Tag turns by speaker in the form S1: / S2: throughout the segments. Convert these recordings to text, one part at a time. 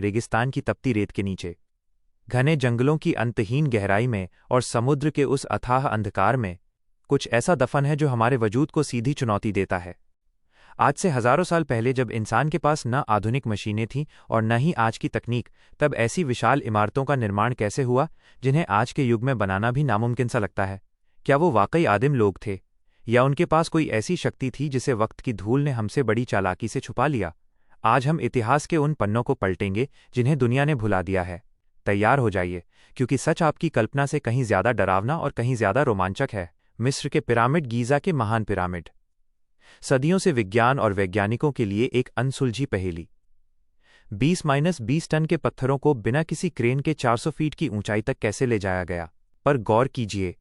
S1: रेगिस्तान की तपती रेत के नीचे, घने जंगलों की अंतहीन गहराई में और समुद्र के उस अथाह अंधकार में कुछ ऐसा दफन है जो हमारे वजूद को सीधी चुनौती देता है। आज से हजारों साल पहले जब इंसान के पास न आधुनिक मशीनें थीं और न ही आज की तकनीक, तब ऐसी विशाल इमारतों का निर्माण कैसे हुआ जिन्हें आज के युग में बनाना भी नामुमकिन सा लगता है? क्या वो वाकई आदिम लोग थे, या उनके पास कोई ऐसी शक्ति थी जिसे वक्त की धूल ने हमसे बड़ी चालाकी से छुपा लिया? आज हम इतिहास के उन पन्नों को पलटेंगे जिन्हें दुनिया ने भुला दिया है। तैयार हो जाइए, क्योंकि सच आपकी कल्पना से कहीं ज्यादा डरावना और कहीं ज्यादा रोमांचक है। मिस्र के पिरामिड, गीज़ा के महान पिरामिड, सदियों से विज्ञान और वैज्ञानिकों के लिए एक अनसुलझी पहेली। 20-20 टन के पत्थरों को बिना किसी क्रेन के 400 फीट की ऊंचाई तक कैसे ले जाया गया? पर गौर कीजिए,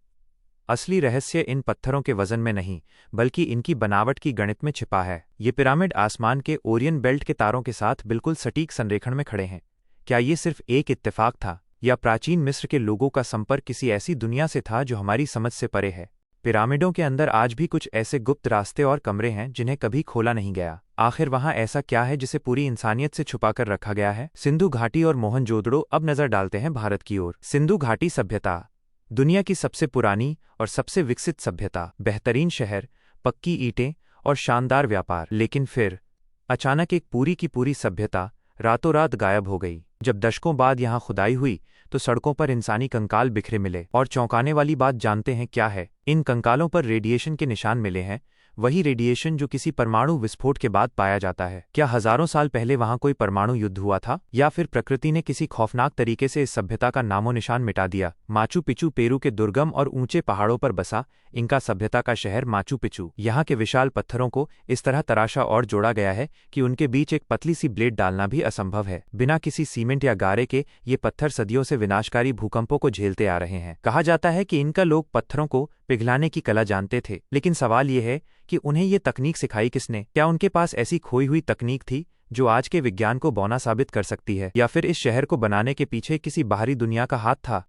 S1: असली रहस्य इन पत्थरों के वजन में नहीं, बल्कि इनकी बनावट की गणित में छिपा है। ये पिरामिड आसमान के ओरियन बेल्ट के तारों के साथ बिल्कुल सटीक संरेखण में खड़े हैं। क्या ये सिर्फ एक इत्तेफाक था, या प्राचीन मिस्र के लोगों का संपर्क किसी ऐसी दुनिया से था जो हमारी समझ से परे है? पिरामिडों के अंदर आज भी कुछ ऐसे गुप्त रास्ते और कमरे हैं जिन्हें कभी खोला नहीं गया। आखिर वहां ऐसा क्या है जिसे पूरी इंसानियत से छुपाकर रखा गया है? सिंधु घाटी और मोहनजोदड़ो। अब नजर डालते हैं भारत की ओर। सिंधु घाटी सभ्यता, दुनिया की सबसे पुरानी और सबसे विकसित सभ्यता। बेहतरीन शहर, पक्की ईंटें और शानदार व्यापार। लेकिन फिर अचानक एक पूरी की पूरी सभ्यता रातों रात गायब हो गई। जब दशकों बाद यहां खुदाई हुई तो सड़कों पर इंसानी कंकाल बिखरे मिले। और चौंकाने वाली बात जानते हैं क्या है? इन कंकालों पर रेडिएशन के निशान मिले हैं, वही रेडिएशन जो किसी परमाणु विस्फोट के बाद पाया जाता है। क्या हजारों साल पहले वहां कोई परमाणु युद्ध हुआ था, या फिर प्रकृति ने किसी खौफनाक तरीके से इस सभ्यता का नामो निशान मिटा दिया? माचू पिचू पेरू के दुर्गम और ऊंचे पहाड़ों पर बसा इंका सभ्यता का शहर माचू पिचू। यहाँ के विशाल पत्थरों को इस तरह तराशा और जोड़ा गया है कि उनके बीच एक पतली सी ब्लेड डालना भी असंभव है। बिना किसी सीमेंट या गारे के ये पत्थर सदियों से विनाशकारी भूकंपों को झेलते आ रहे हैं। कहा जाता है कि इनका लोग पत्थरों को पिघलाने की कला जानते थे, लेकिन सवाल ये है कि उन्हें ये तकनीक सिखाई किसने? क्या उनके पास ऐसी खोई हुई तकनीक थी जो आज के विज्ञान को बौना साबित कर सकती है, या फिर इस शहर को बनाने के पीछे किसी बाहरी दुनिया का हाथ था?